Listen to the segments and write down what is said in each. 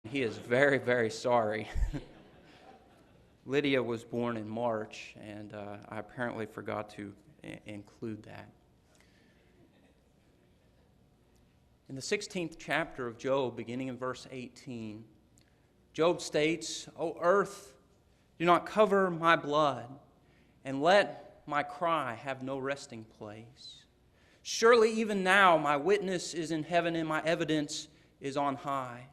He is very, very sorry. Lydia was born in March, and I apparently forgot to include that. In the 16th chapter of Job, beginning in verse 18, Job states, "O earth, do not cover my blood, and let my cry have no resting place. Surely even now my witness is in heaven, and my evidence is on high.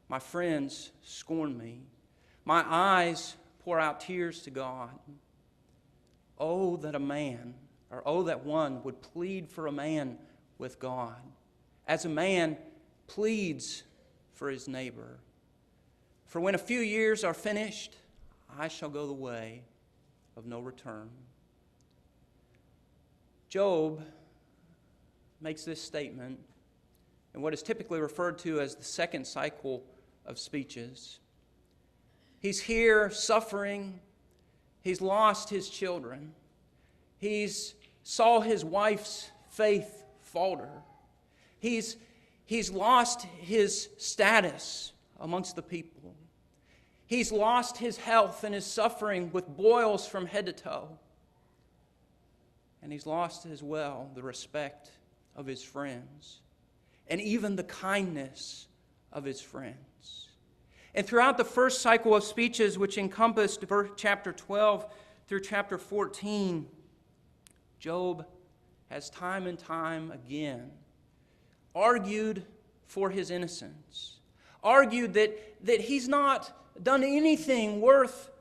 My friends scorn me. My eyes pour out tears to God. Oh, that one would plead for a man with God, as a man pleads for his neighbor. For when a few years are finished, I shall go the way of no return." Job makes this statement in what is typically referred to as the second cycle of speeches. He's here suffering. He's lost his children. He's saw his wife's faith falter. He's lost his status amongst the people. He's lost his health and is suffering with boils from head to toe. And he's lost as well the respect of his friends and even the kindness of his friends. And throughout the first cycle of speeches, which encompassed chapter 12 through chapter 14, Job has time and time again argued for his innocence, argued that he's not done anything worth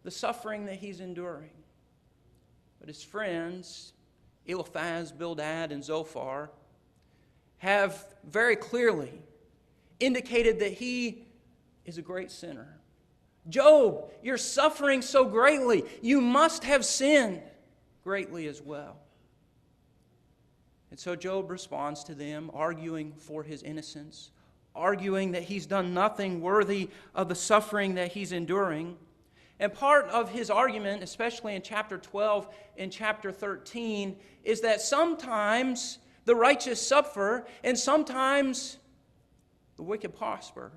the suffering that he's enduring. But his friends, Eliphaz, Bildad, and Zophar, have very clearly indicated that he is a great sinner. Job, you're suffering so greatly. You must have sinned greatly as well. And so Job responds to them, arguing for his innocence, arguing that he's done nothing worthy of the suffering that he's enduring. And part of his argument, especially in chapter 12 and chapter 13, is that sometimes the righteous suffer and sometimes the wicked prosper.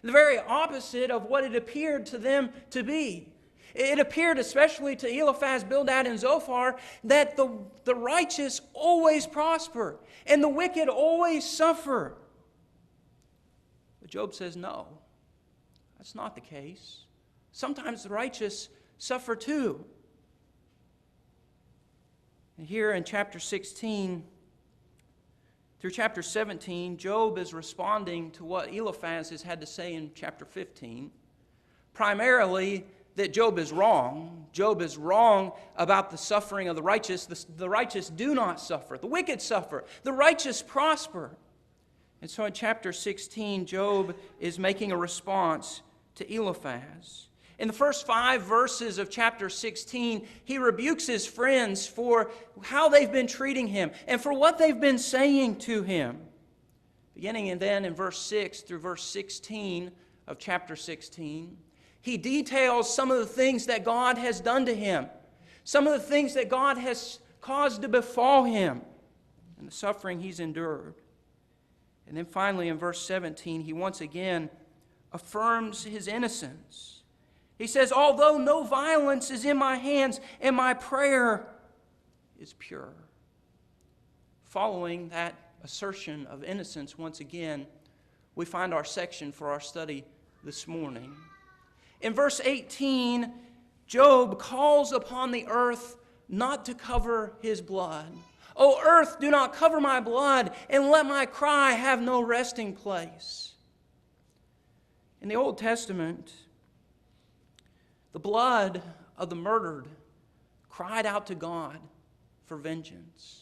The very opposite of what it appeared to them to be. It appeared, especially to Eliphaz, Bildad, and Zophar, that the righteous always prosper and the wicked always suffer. But Job says, no, that's not the case. Sometimes the righteous suffer too. And here in chapter 16 through chapter 17, Job is responding to what Eliphaz has had to say in chapter 15. Primarily, that Job is wrong. Job is wrong about the suffering of the righteous. The righteous do not suffer. The wicked suffer. The righteous prosper. And so in chapter 16, Job is making a response to Eliphaz. In the first 5 verses of chapter 16, he rebukes his friends for how they've been treating him and for what they've been saying to him. Beginning and then in verse 6 through verse 16 of chapter 16, he details some of the things that God has done to him, some of the things that God has caused to befall him, and the suffering he's endured. And then finally in verse 17, he once again affirms his innocence. He says, "Although no violence is in my hands, and my prayer is pure." Following that assertion of innocence, once again, we find our section for our study this morning. In verse 18, Job calls upon the earth not to cover his blood. "O earth, do not cover my blood, and let my cry have no resting place." In the Old Testament, the blood of the murdered cried out to God for vengeance.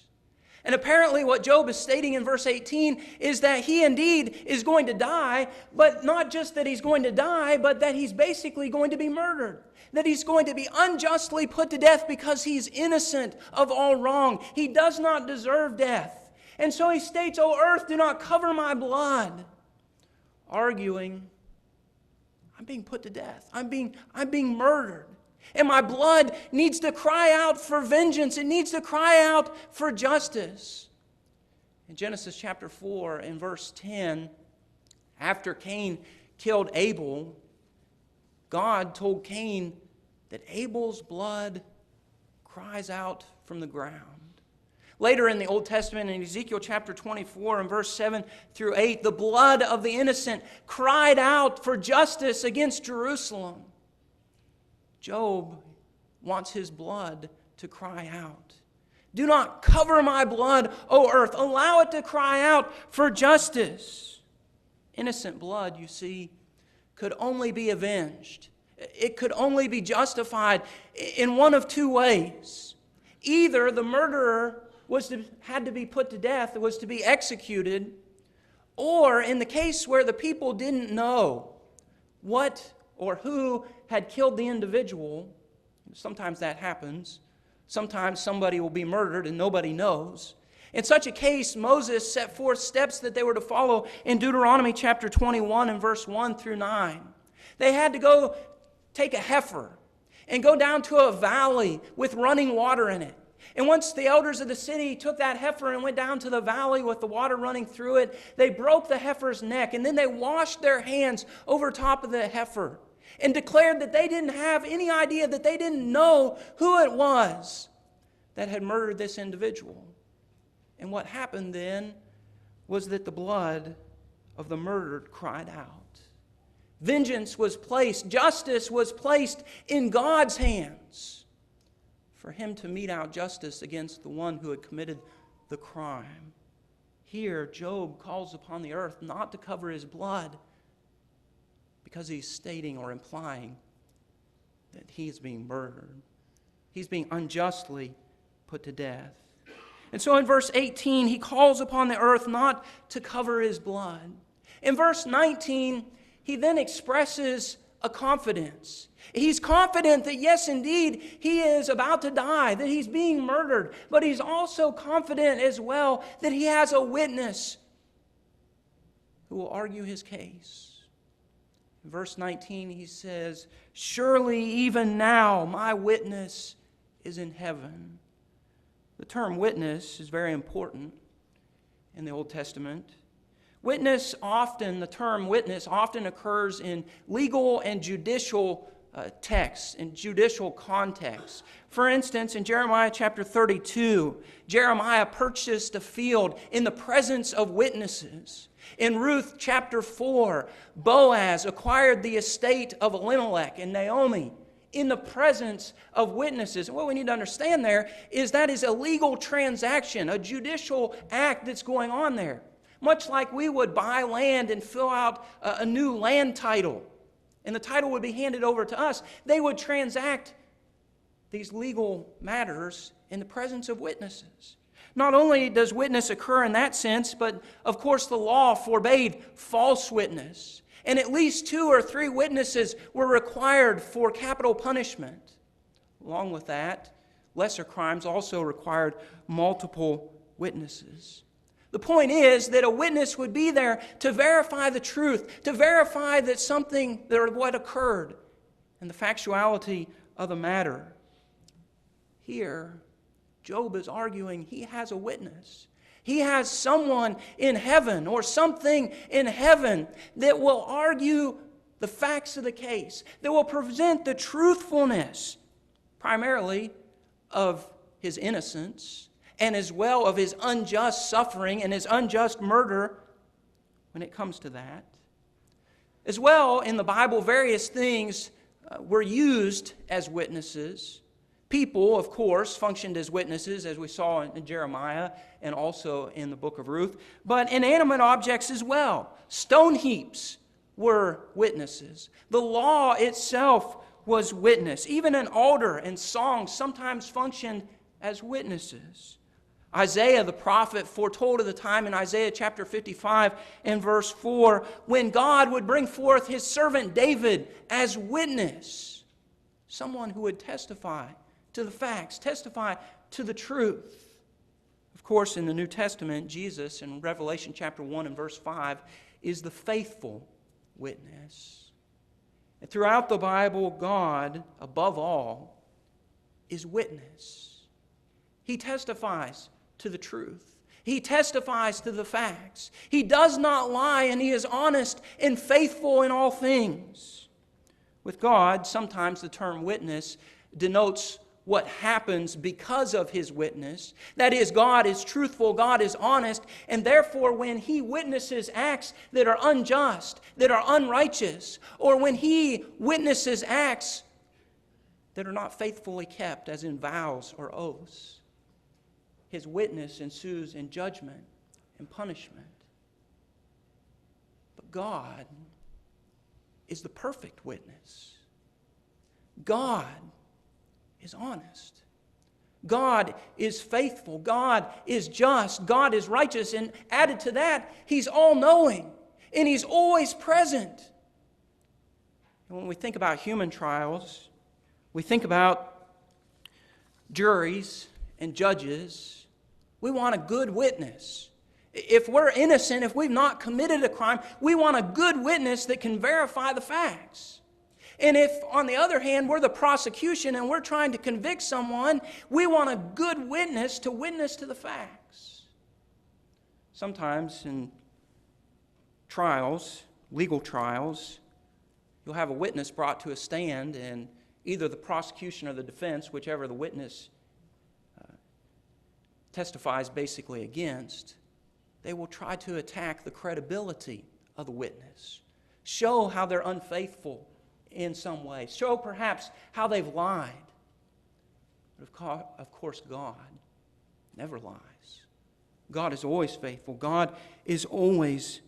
And apparently what Job is stating in verse 18 is that he indeed is going to die, but not just that he's going to die, but that he's basically going to be murdered. That he's going to be unjustly put to death because he's innocent of all wrong. He does not deserve death. And so he states, "O earth, do not cover my blood," arguing, I'm being put to death. I'm being murdered. And my blood needs to cry out for vengeance. It needs to cry out for justice. In Genesis chapter 4 and verse 10, after Cain killed Abel, God told Cain that Abel's blood cries out from the ground. Later in the Old Testament, in Ezekiel chapter 24 and verse 7 through 8, the blood of the innocent cried out for justice against Jerusalem. Job wants his blood to cry out. Do not cover my blood, O earth. Allow it to cry out for justice. Innocent blood, you see, could only be avenged. It could only be justified in one of two ways. Either the murderer had to be put to death, was to be executed, or in the case where the people didn't know what or who had killed the individual, sometimes that happens. Sometimes somebody will be murdered and nobody knows. In such a case, Moses set forth steps that they were to follow in Deuteronomy chapter 21 and verse 1 through 9. They had to go take a heifer and go down to a valley with running water in it. And once the elders of the city took that heifer and went down to the valley with the water running through it, they broke the heifer's neck, and then they washed their hands over top of the heifer and declared that they didn't have any idea, that they didn't know who it was that had murdered this individual. And what happened then was that the blood of the murdered cried out. Vengeance was placed, justice was placed in God's hands for him to mete out justice against the one who had committed the crime. Here, Job calls upon the earth not to cover his blood because he's stating or implying that he is being murdered. He's being unjustly put to death. And so in verse 18, he calls upon the earth not to cover his blood. In verse 19, he then expresses a confidence. He's confident that yes, indeed, he is about to die, that he's being murdered, but he's also confident as well that he has a witness who will argue his case. In verse 19, he says, "Surely even now my witness is in heaven." The term witness is very important in the Old Testament. The term witness often occurs in legal and judicial texts, in judicial contexts. For instance, in Jeremiah chapter 32, Jeremiah purchased a field in the presence of witnesses. In Ruth chapter 4, Boaz acquired the estate of Elimelech and Naomi in the presence of witnesses. And what we need to understand there is that is a legal transaction, a judicial act that's going on there. Much like we would buy land and fill out a new land title, and the title would be handed over to us, they would transact these legal matters in the presence of witnesses. Not only does witness occur in that sense, but of course the law forbade false witness. And at least 2 or 3 witnesses were required for capital punishment. Along with that, lesser crimes also required multiple witnesses. The point is that a witness would be there to verify the truth, to verify that what occurred, and the factuality of the matter. Here, Job is arguing he has a witness. He has someone in heaven or something in heaven that will argue the facts of the case, that will present the truthfulness, primarily of his innocence, and as well of his unjust suffering and his unjust murder when it comes to that. As well, in the Bible, various things were used as witnesses. People, of course, functioned as witnesses, as we saw in Jeremiah and also in the book of Ruth, but inanimate objects as well. Stone heaps were witnesses. The law itself was witness. Even an altar and songs sometimes functioned as witnesses. Isaiah the prophet foretold of the time in Isaiah chapter 55 and verse 4 when God would bring forth his servant David as witness, someone who would testify to the facts, testify to the truth. Of course, in the New Testament, Jesus in Revelation chapter 1 and verse 5 is the faithful witness. And throughout the Bible, God, above all, is witness. He testifies to the truth. He testifies to the facts. He does not lie, and he is honest and faithful in all things. With God, sometimes the term witness denotes what happens because of his witness. That is, God is truthful, God is honest, and therefore when he witnesses acts that are unjust, that are unrighteous, or when he witnesses acts that are not faithfully kept, as in vows or oaths, his witness ensues in judgment and punishment. But God is the perfect witness. God is honest. God is faithful. God is just. God is righteous. And added to that, he's all-knowing. And he's always present. And when we think about human trials, we think about juries and judges. We want a good witness. If we're innocent, if we've not committed a crime, we want a good witness that can verify the facts. And if, on the other hand, we're the prosecution and we're trying to convict someone, we want a good witness to the facts. Sometimes in trials, legal trials, you'll have a witness brought to a stand, and either the prosecution or the defense, whichever the witness testifies basically against, they will try to attack the credibility of the witness, show how they're unfaithful in some way, show perhaps how they've lied. But of course, God never lies. God is always faithful. God is always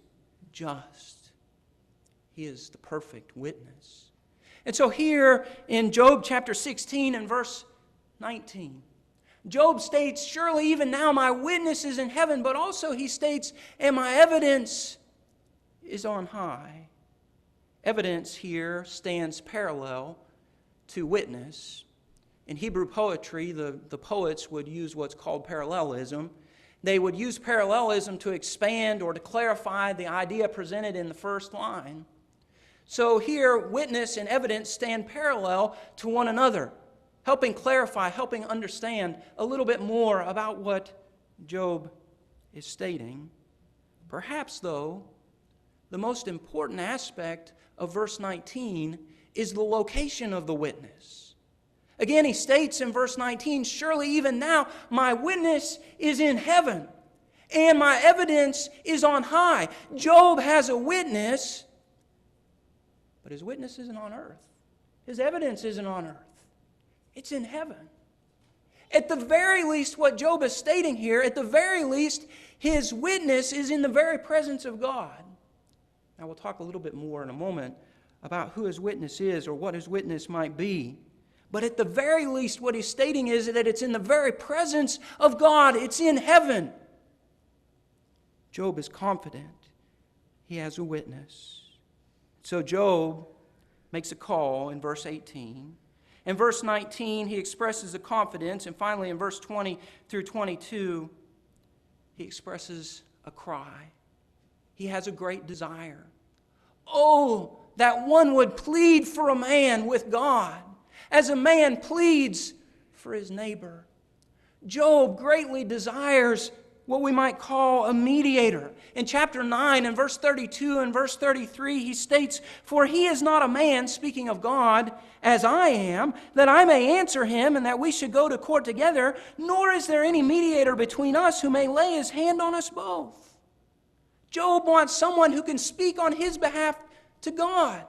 just. He is the perfect witness. And so here in Job chapter 16 and verse 19, Job states, "Surely even now my witness is in heaven," but also he states, "and my evidence is on high." Evidence here stands parallel to witness. In Hebrew poetry, the poets would use what's called parallelism. They would use parallelism to expand or to clarify the idea presented in the first line. So here, witness and evidence stand parallel to one another, helping clarify, helping understand a little bit more about what Job is stating. Perhaps, though, the most important aspect of verse 19 is the location of the witness. Again, he states in verse 19, "Surely even now my witness is in heaven, and my evidence is on high." Job has a witness, but his witness isn't on earth. His evidence isn't on earth. It's in heaven. At the very least, what Job is stating here, at the very least, his witness is in the very presence of God. Now, we'll talk a little bit more in a moment about who his witness is or what his witness might be. But at the very least, what he's stating is that it's in the very presence of God. It's in heaven. Job is confident he has a witness. So Job makes a call in verse 18. In verse 19, he expresses a confidence. And finally, in verse 20 through 22, he expresses a cry. He has a great desire. Oh, that one would plead for a man with God, as a man pleads for his neighbor. Job greatly desires what we might call a mediator. In chapter 9 and verse 32 and verse 33, he states, "For he is not a man," speaking of God, "as I am, that I may answer him and that we should go to court together, nor is there any mediator between us who may lay his hand on us both." Job wants someone who can speak on his behalf to God.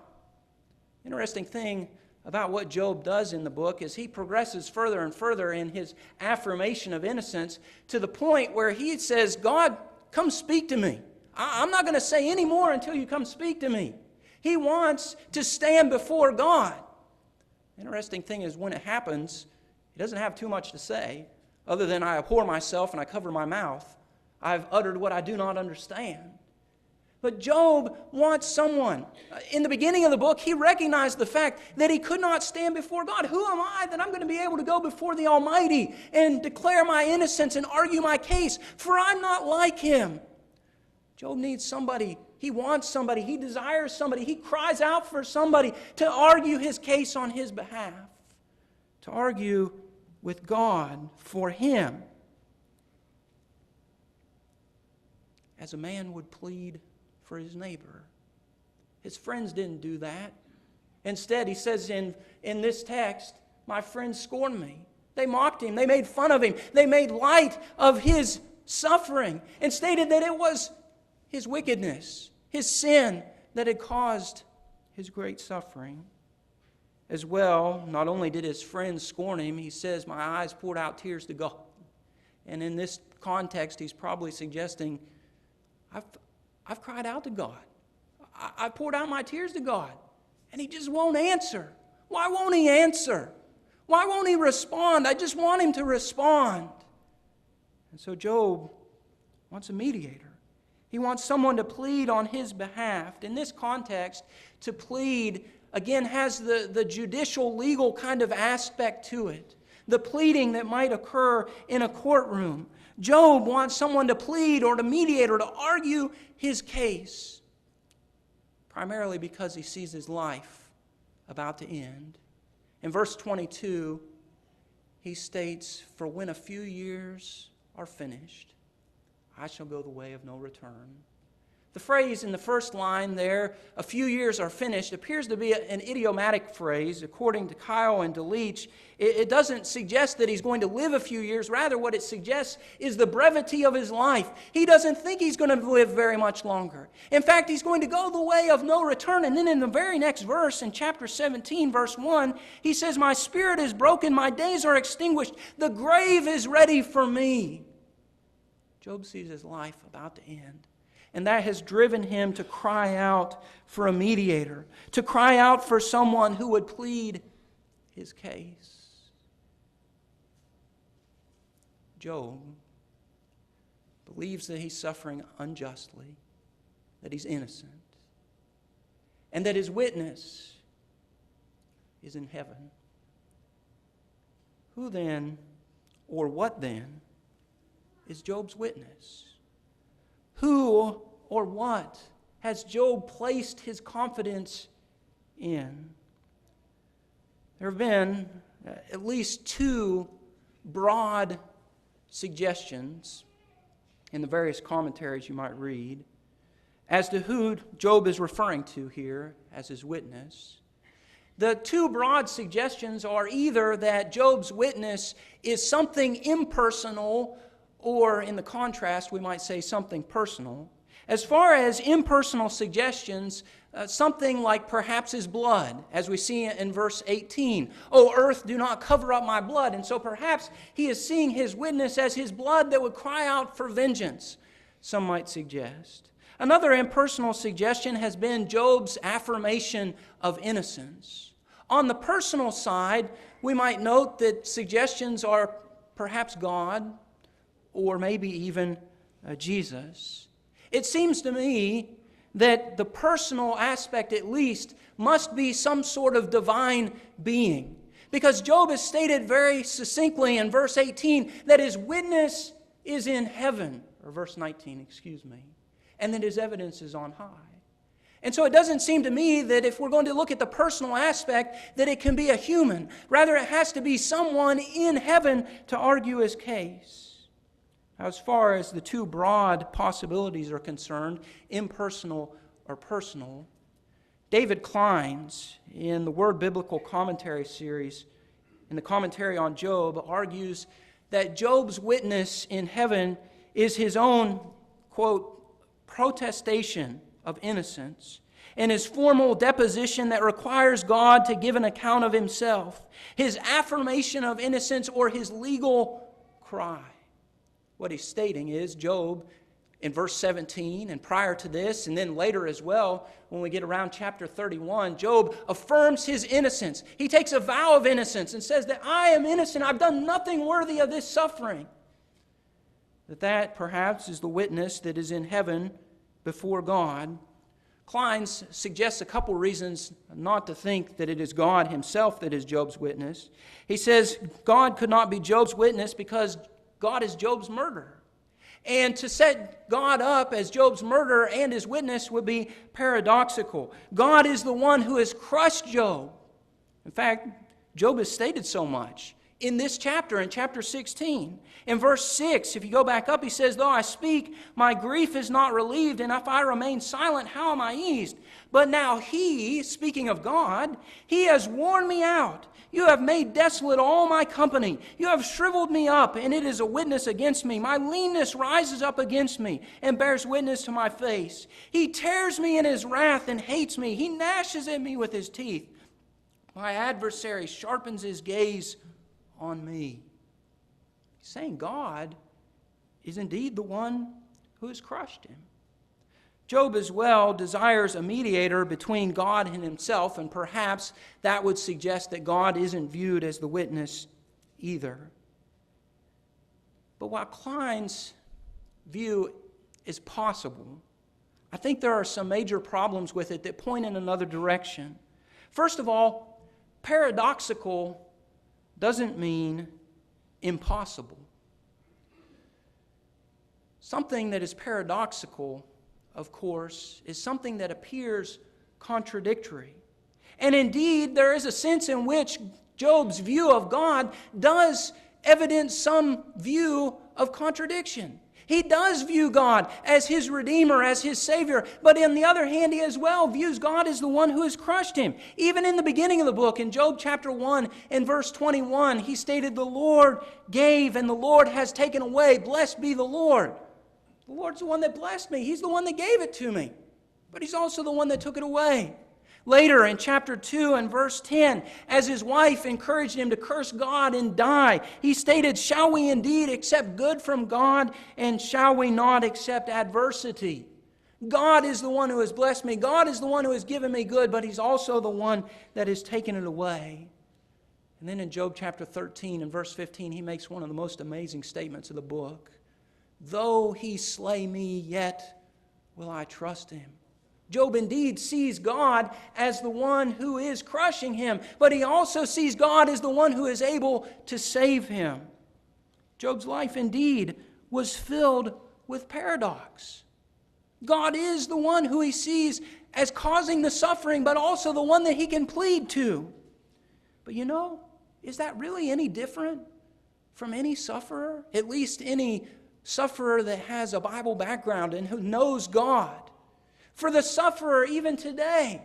Interesting thing about what Job does in the book is he progresses further and further in his affirmation of innocence to the point where he says, "God, come speak to me. I'm not going to say any more until you come speak to me." He wants to stand before God. Interesting thing is when it happens, he doesn't have too much to say other than, "I abhor myself and I cover my mouth. I've uttered what I do not understand." But Job wants someone. In the beginning of the book, he recognized the fact that he could not stand before God. Who am I that I'm going to be able to go before the Almighty and declare my innocence and argue my case? For I'm not like him. Job needs somebody. He wants somebody. He desires somebody. He cries out for somebody to argue his case on his behalf, to argue with God for him. as a man would plead for his neighbor. His friends didn't do that. Instead, he says in this text, my friends scorned me. They mocked him. They made fun of him. They made light of his suffering and stated that it was his wickedness, his sin, that had caused his great suffering. As well, not only did his friends scorn him, he says, my eyes poured out tears to God. And in this context, he's probably suggesting, I've cried out to God. I poured out my tears to God. And he just won't answer. Why won't he answer? Why won't he respond? I just want him to respond. And so Job wants a mediator. He wants someone to plead on his behalf. In this context, to plead, again, has the judicial, legal kind of aspect to it. The pleading that might occur in a courtroom. Job wants someone to plead or to mediate or to argue his case. Primarily because he sees his life about to end. In verse 22, he states, for when a few years are finished, I shall go the way of no return. The phrase in the first line there, a few years are finished, appears to be an idiomatic phrase. According to Kyle and DeLeach, it doesn't suggest that he's going to live a few years. Rather, what it suggests is the brevity of his life. He doesn't think he's going to live very much longer. In fact, he's going to go the way of no return. And then in the very next verse, in chapter 17, verse 1, he says, my spirit is broken, my days are extinguished, the grave is ready for me. Job sees his life about to end. And that has driven him to cry out for a mediator, to cry out for someone who would plead his case. Job believes that he's suffering unjustly, that he's innocent, and that his witness is in heaven. Who then, or what then, is Job's witness? Who or what has Job placed his confidence in? There have been at least two broad suggestions in the various commentaries you might read as to who Job is referring to here as his witness. The two broad suggestions are either that Job's witness is something impersonal, or in the contrast, we might say something personal. As far as impersonal suggestions, something like perhaps his blood, as we see in verse 18. O earth, do not cover up my blood. And so perhaps he is seeing his witness as his blood that would cry out for vengeance, some might suggest. Another impersonal suggestion has been Job's affirmation of innocence. On the personal side, we might note that suggestions are perhaps God, or maybe even Jesus. It seems to me that the personal aspect, at least, must be some sort of divine being. Because Job has stated very succinctly in verse 18 that his witness is in heaven, or verse 19, excuse me, and that his evidence is on high. And so it doesn't seem to me that if we're going to look at the personal aspect, that it can be a human. Rather, it has to be someone in heaven to argue his case. As far as the two broad possibilities are concerned, impersonal or personal, David Kleins, in the Word Biblical Commentary series, in the commentary on Job, argues that Job's witness in heaven is his own, quote, protestation of innocence, and his formal deposition that requires God to give an account of himself, his affirmation of innocence, or his legal cry. What he's stating is Job, in verse 17, and prior to this, and then later as well, when we get around chapter 31, Job affirms his innocence. He takes a vow of innocence and says that I am innocent. I've done nothing worthy of this suffering. That perhaps is the witness that is in heaven before God. Kleins suggests a couple reasons not to think that it is God himself that is Job's witness. He says God could not be Job's witness because God is Job's murderer. And to set God up as Job's murderer and his witness would be paradoxical. God is the one who has crushed Job. In fact, Job has stated so much in this chapter, in chapter 16. In verse 6, if you go back up, he says, though I speak, my grief is not relieved, and if I remain silent, how am I eased? But now he, speaking of God, he has worn me out. You have made desolate all my company. You have shriveled me up, and it is a witness against me. My leanness rises up against me and bears witness to my face. He tears me in his wrath and hates me. He gnashes at me with his teeth. My adversary sharpens his gaze on me. He's saying God is indeed the one who has crushed him. Job as well desires a mediator between God and himself, and perhaps that would suggest that God isn't viewed as the witness either. But while Klein's view is possible, I think there are some major problems with it that point in another direction. First of all, paradoxical doesn't mean impossible. Something that is paradoxical, of course, is something that appears contradictory. And indeed, there is a sense in which Job's view of God does evidence some view of contradiction. He does view God as his Redeemer, as his Savior, but on the other hand, he as well views God as the one who has crushed him. Even in the beginning of the book, in Job chapter 1 and verse 21, he stated, the Lord gave and the Lord has taken away. Blessed be the Lord. The Lord's the one that blessed me. He's the one that gave it to me. But he's also the one that took it away. Later in chapter 2 and verse 10, as his wife encouraged him to curse God and die, he stated, shall we indeed accept good from God, and shall we not accept adversity? God is the one who has blessed me. God is the one who has given me good, but he's also the one that has taken it away. And then in Job chapter 13 and verse 15, he makes one of the most amazing statements of the book. Though he slay me, yet will I trust him. Job indeed sees God as the one who is crushing him, but he also sees God as the one who is able to save him. Job's life indeed was filled with paradox. God is the one who he sees as causing the suffering, but also the one that he can plead to. But you know, is that really any different from any sufferer? At least any sufferer that has a Bible background and who knows God. For the sufferer, even today,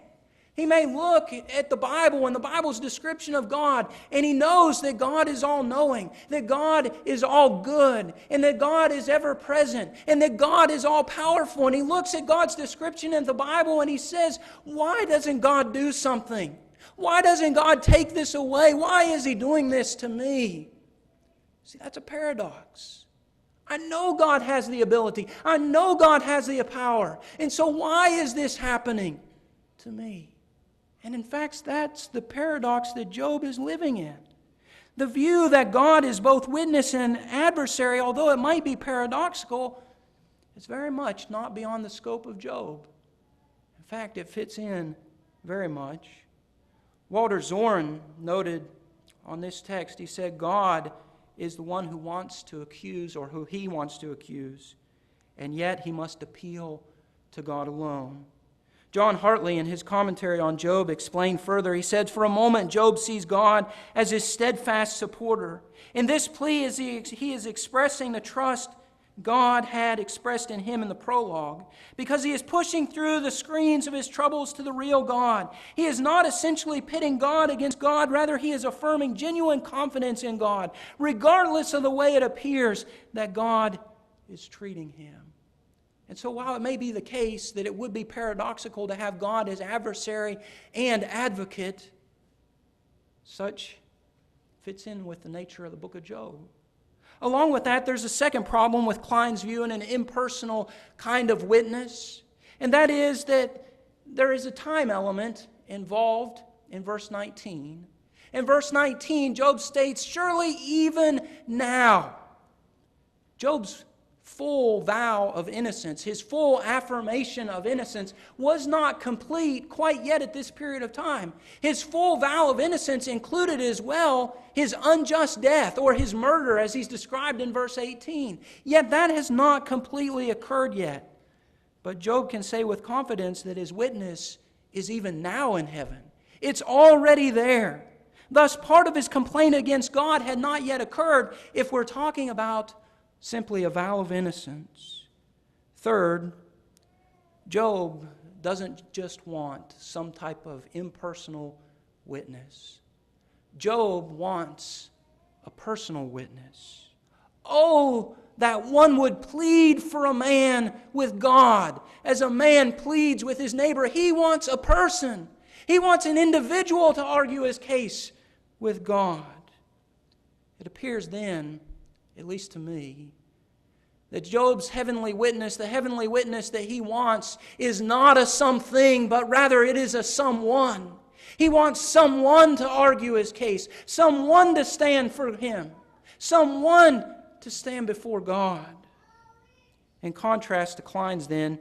he may look at the Bible and the Bible's description of God, and he knows that God is all-knowing, that God is all good, and that God is ever-present, and that God is all-powerful. And he looks at God's description in the Bible and he says, why doesn't God do something? Why doesn't God take this away? Why is he doing this to me? See, that's a paradox. I know God has the ability. I know God has the power. And so why is this happening to me? And in fact, that's the paradox that Job is living in. The view that God is both witness and adversary, although it might be paradoxical, is very much not beyond the scope of Job. In fact, it fits in very much. Walter Zorn noted on this text, he said, God is the one who wants to accuse, or who he wants to accuse, and yet he must appeal to God alone. John Hartley, in his commentary on Job, explained further. He said, for a moment, Job sees God as his steadfast supporter. In this plea, he is expressing the trust God had expressed in him in the prologue, because he is pushing through the screens of his troubles to the real God. He is not essentially pitting God against God. Rather, he is affirming genuine confidence in God, regardless of the way it appears that God is treating him. And so while it may be the case that it would be paradoxical to have God as adversary and advocate, such fits in with the nature of the book of Job. Along with that, there's a second problem with Klein's view and an impersonal kind of witness, and that is that there is a time element involved in verse 19. In verse 19, Job states, surely even now. Job's full vow of innocence, his full affirmation of innocence, was not complete quite yet at this period of time. His full vow of innocence included as well his unjust death, or his murder as he's described in verse 18. Yet that has not completely occurred yet. But Job can say with confidence that his witness is even now in heaven. It's already there. Thus, part of his complaint against God had not yet occurred if we're talking about simply a vow of innocence. Third, Job doesn't just want some type of impersonal witness. Job wants a personal witness. Oh, that one would plead for a man with God as a man pleads with his neighbor. He wants a person. He wants an individual to argue his case with God. It appears then, at least to me, that Job's heavenly witness, the heavenly witness that he wants, is not a something, but rather it is a someone. He wants someone to argue his case, someone to stand for him, someone to stand before God. In contrast to Klein's then,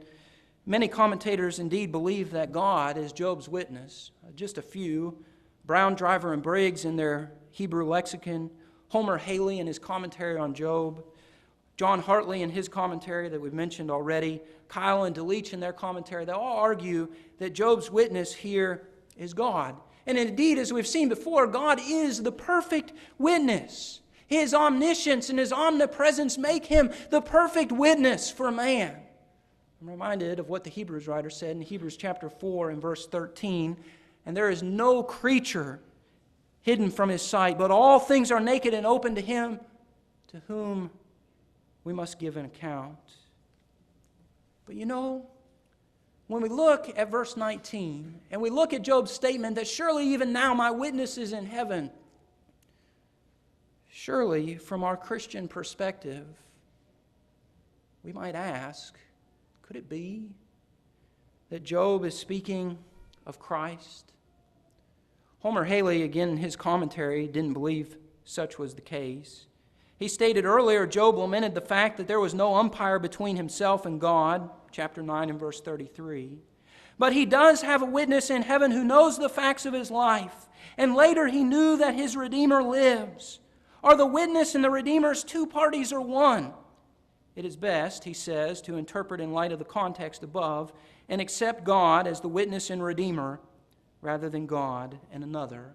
many commentators indeed believe that God is Job's witness. Just a few: Brown, Driver, and Briggs in their Hebrew lexicon, Homer Haley in his commentary on Job, John Hartley in his commentary that we've mentioned already, Kyle and DeLeach in their commentary. They all argue that Job's witness here is God. And indeed, as we've seen before, God is the perfect witness. His omniscience and His omnipresence make Him the perfect witness for man. I'm reminded of what the Hebrews writer said in Hebrews chapter 4 and verse 13. And there is no creature hidden from His sight, but all things are naked and open to Him, to whom we must give an account. But you know, when we look at verse 19, and we look at Job's statement that surely even now my witness is in heaven, surely from our Christian perspective, we might ask, could it be that Job is speaking of Christ? Homer Haley, again in his commentary, didn't believe such was the case. He stated earlier, Job lamented the fact that there was no umpire between himself and God, chapter 9 and verse 33. But he does have a witness in heaven who knows the facts of his life. And later he knew that his Redeemer lives. Are the witness and the Redeemer's two parties or one? It is best, he says, to interpret in light of the context above and accept God as the witness and Redeemer rather than God and another.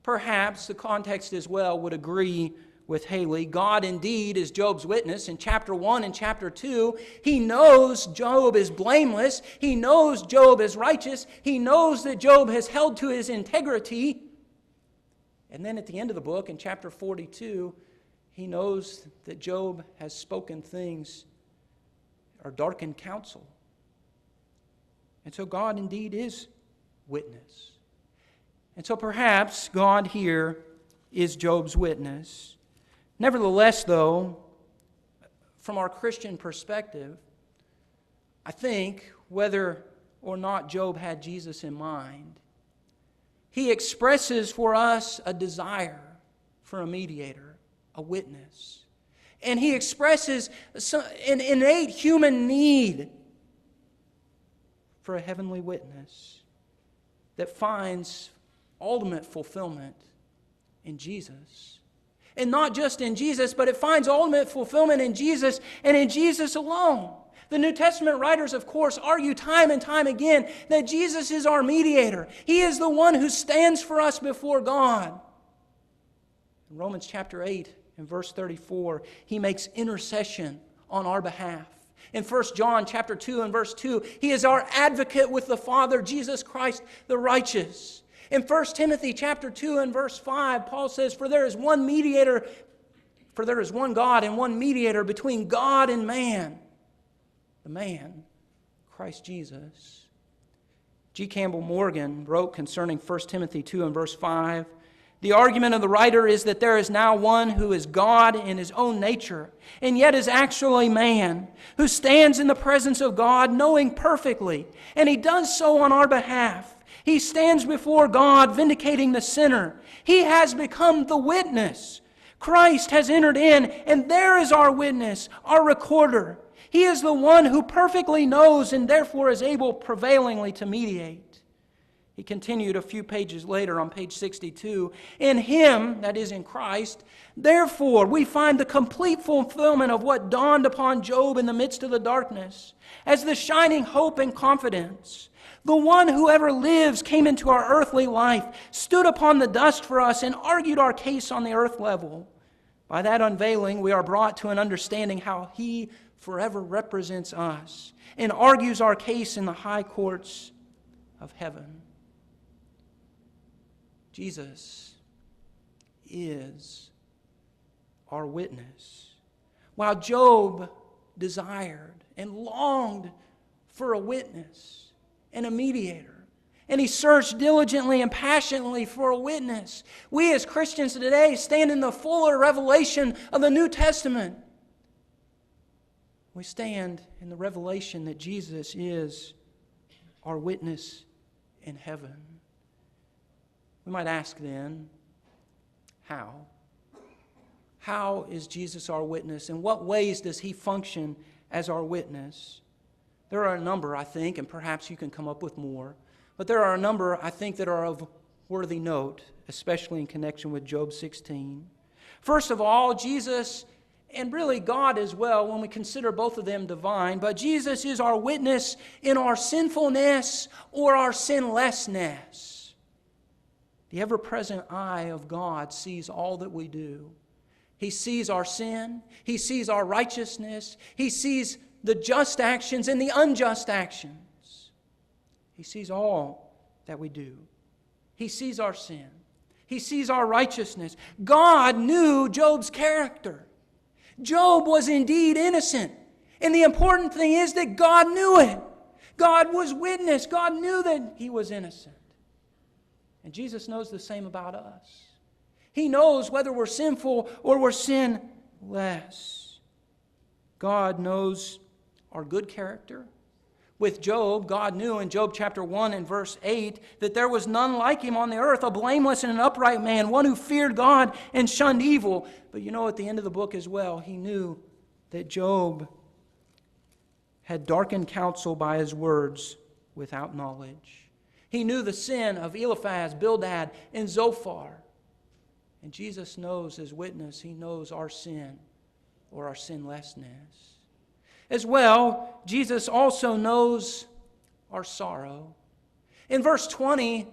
Perhaps the context as well would agree with Haley. God indeed is Job's witness. In chapter 1 and chapter 2, he knows Job is blameless. He knows Job is righteous. He knows that Job has held to his integrity. And then at the end of the book, in chapter 42, he knows that Job has spoken things or darkened counsel. And so God indeed is witness. And so perhaps God here is Job's witness. Nevertheless, though, from our Christian perspective, I think whether or not Job had Jesus in mind, he expresses for us a desire for a mediator, a witness. And he expresses an innate human need for a heavenly witness that finds ultimate fulfillment in Jesus. And not just in Jesus, but it finds ultimate fulfillment in Jesus and in Jesus alone. The New Testament writers, of course, argue time and time again that Jesus is our mediator. He is the one who stands for us before God. In Romans chapter 8 and verse 34, he makes intercession on our behalf. In 1 John chapter 2 and verse 2, he is our advocate with the Father, Jesus Christ the righteous. In 1 Timothy chapter 2 and verse 5, Paul says, For there is one God and one mediator between God and man, the man, Christ Jesus. G. Campbell Morgan wrote concerning 1 Timothy 2 and verse 5, The argument of the writer is that there is now one who is God in his own nature, and yet is actually man, who stands in the presence of God knowing perfectly, and he does so on our behalf. He stands before God vindicating the sinner. He has become the witness. Christ has entered in, and there is our witness, our recorder. He is the one who perfectly knows and therefore is able prevailingly to mediate. He continued a few pages later on page 62. In Him, that is in Christ, therefore we find the complete fulfillment of what dawned upon Job in the midst of the darkness, as the shining hope and confidence. The one who ever lives came into our earthly life, stood upon the dust for us, and argued our case on the earth level. By that unveiling, we are brought to an understanding how He forever represents us and argues our case in the high courts of heaven. Jesus is our witness. While Job desired and longed for a witness and a mediator, and he searched diligently and passionately for a witness, we as Christians today stand in the fuller revelation of the New Testament. We stand in the revelation that Jesus is our witness in heaven. We might ask then, how? How is Jesus our witness? In what ways does He function as our witness? There are a number, I think, and perhaps you can come up with more, but there are a number, I think, that are of worthy note, especially in connection with Job 16. First of all, Jesus, and really God as well, when we consider both of them divine, but Jesus is our witness in our sinfulness or our sinlessness. The ever-present eye of God sees all that we do. He sees our sin. He sees our righteousness. He sees the just actions and the unjust actions. He sees all that we do. He sees our sin. He sees our righteousness. God knew Job's character. Job was indeed innocent. And the important thing is that God knew it. God was witness. God knew that he was innocent. And Jesus knows the same about us. He knows whether we're sinful or we're sinless. God knows our good character. With Job, God knew in Job chapter 1 and verse 8 that there was none like him on the earth, a blameless and an upright man, one who feared God and shunned evil. But you know, at the end of the book as well, he knew that Job had darkened counsel by his words without knowledge. He knew the sin of Eliphaz, Bildad, and Zophar. And Jesus knows as witness, He knows our sin or our sinlessness. As well, Jesus also knows our sorrow. In verse 20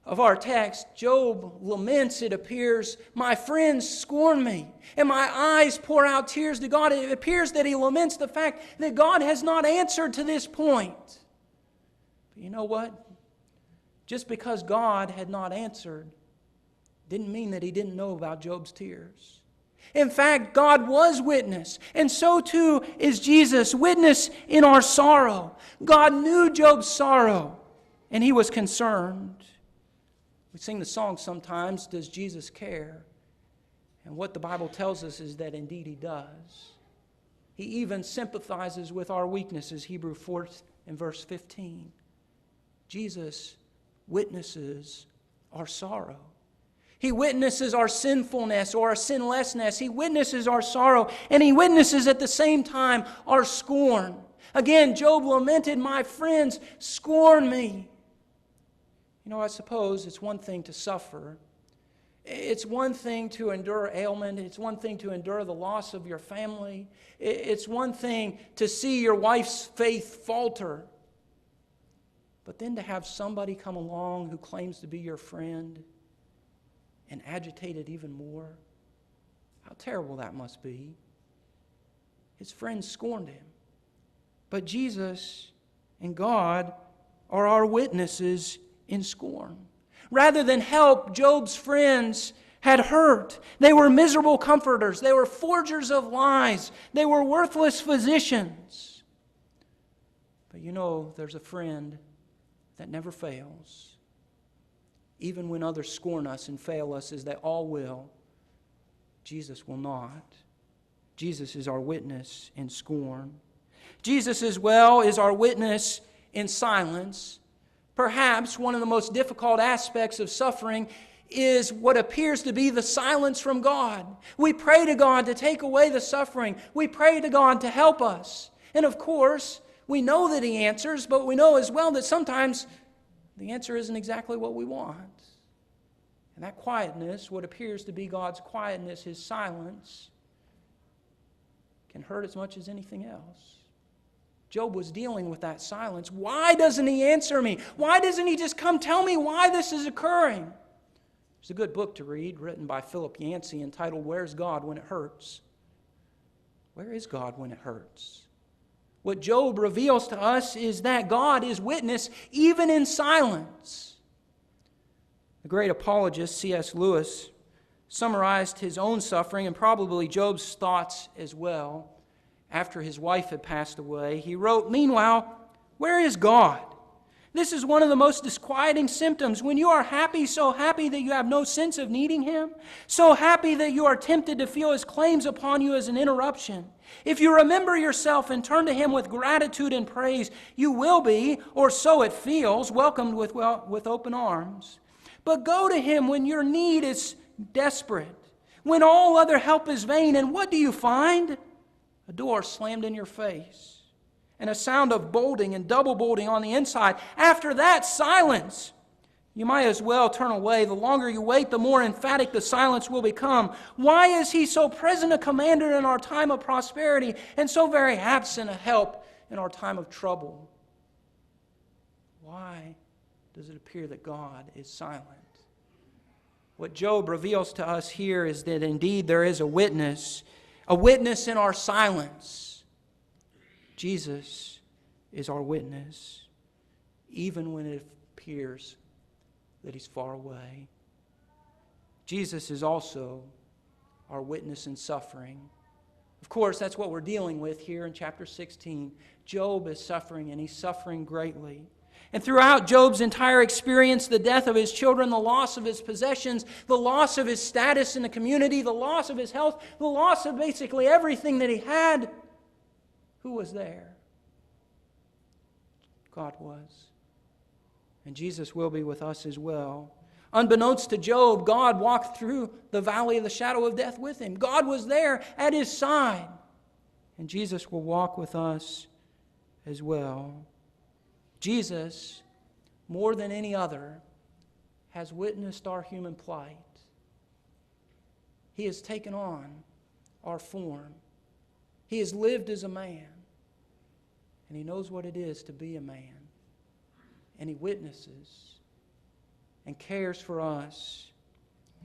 of our text, Job laments, it appears, "My friends scorn me, and my eyes pour out tears to God." It appears that he laments the fact that God has not answered to this point. But you know what? Just because God had not answered didn't mean that He didn't know about Job's tears. In fact, God was witness, and so too is Jesus, witness in our sorrow. God knew Job's sorrow, and He was concerned. We sing the song sometimes, "Does Jesus care?" And what the Bible tells us is that indeed He does. He even sympathizes with our weaknesses, Hebrews 4 and verse 15. Jesus witnesses our sorrow. He witnesses our sinfulness or our sinlessness. He witnesses our sorrow, and He witnesses at the same time our scorn. Again, Job lamented, "My friends scorn me." You know, I suppose it's one thing to suffer. It's one thing to endure ailment. It's one thing to endure the loss of your family. It's one thing to see your wife's faith falter. But then to have somebody come along who claims to be your friend and agitate it even more, how terrible that must be. His friends scorned him. But Jesus and God are our witnesses in scorn. Rather than help, Job's friends had hurt. They were miserable comforters. They were forgers of lies. They were worthless physicians. But you know, there's a friend that never fails. Even when others scorn us and fail us, as they all will, Jesus will not. Jesus is our witness in scorn. Jesus as well is our witness in silence. Perhaps one of the most difficult aspects of suffering is what appears to be the silence from God. We pray to God to take away the suffering. We pray to God to help us. And of course, we know that He answers, but we know as well that sometimes The answer isn't exactly what we want. And that quietness, what appears to be God's quietness, His silence, can hurt as much as anything else. Job was dealing with that silence. Why doesn't He answer me? Why doesn't He just come tell me why this is occurring? There's a good book to read written by Philip Yancey entitled, Where's God When It Hurts? Where is God when it hurts? What Job reveals to us is that God is witness even in silence. The great apologist C.S. Lewis summarized his own suffering and probably Job's thoughts as well after his wife had passed away. He wrote, "Meanwhile, where is God? This is one of the most disquieting symptoms. When you are happy, so happy that you have no sense of needing Him, so happy that you are tempted to feel His claims upon you as an interruption. If you remember yourself and turn to Him with gratitude and praise, you will be, or so it feels, welcomed with open arms. But go to Him when your need is desperate, when all other help is vain, and what do you find? A door slammed in your face, and a sound of bolting and double bolting on the inside. After that, silence. You might as well turn away. The longer you wait, the more emphatic the silence will become. Why is He so present a commander in our time of prosperity and so very absent a help in our time of trouble? Why does it appear that God is silent? What Job reveals to us here is that indeed there is a witness in our silence. Jesus is our witness, even when it appears that He's far away. Jesus is also our witness in suffering. Of course, that's what we're dealing with here in chapter 16. Job is suffering, and he's suffering greatly. And throughout Job's entire experience, the death of his children, the loss of his possessions, the loss of his status in the community, the loss of his health, the loss of basically everything that he had, who was there? God was. And Jesus will be with us as well. Unbeknownst to Job, God walked through the valley of the shadow of death with him. God was there at his side. And Jesus will walk with us as well. Jesus, more than any other, has witnessed our human plight. He has taken on our form. He has lived as a man. And He knows what it is to be a man. And He witnesses and cares for us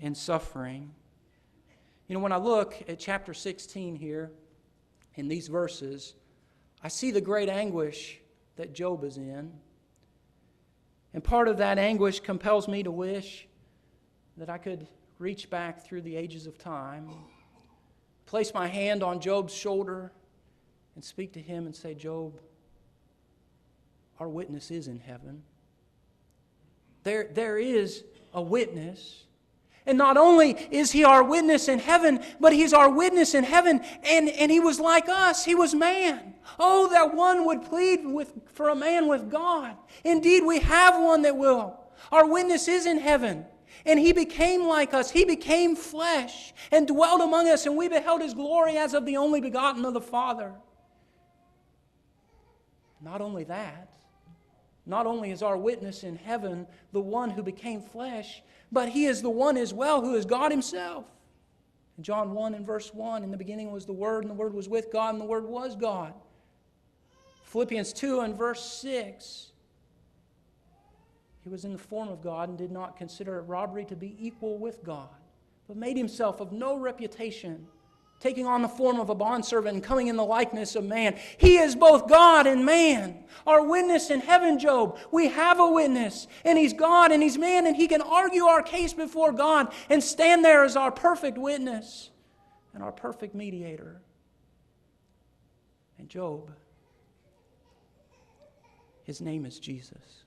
in suffering. You know, when I look at chapter 16 here, in these verses, I see the great anguish that Job is in. And part of that anguish compels me to wish that I could reach back through the ages of time, place my hand on Job's shoulder, and speak to him and say, Job, our witness is in heaven. There is a witness. And not only is He our witness in heaven, but He's our witness in heaven. And He was like us. He was man. Oh, that one would plead for a man with God. Indeed, we have one that will. Our witness is in heaven. And He became like us. He became flesh and dwelt among us. And we beheld His glory as of the only begotten of the Father. Not only that, not only is our witness in heaven the one who became flesh, but He is the one as well who is God Himself. In John 1 and verse 1, in the beginning was the Word, and the Word was with God, and the Word was God. Philippians 2 and verse 6, He was in the form of God and did not consider it robbery to be equal with God, but made Himself of no reputation, taking on the form of a bondservant and coming in the likeness of man. He is both God and man. Our witness in heaven, Job. We have a witness, and He's God and He's man, and He can argue our case before God and stand there as our perfect witness and our perfect mediator. And Job, his name is Jesus.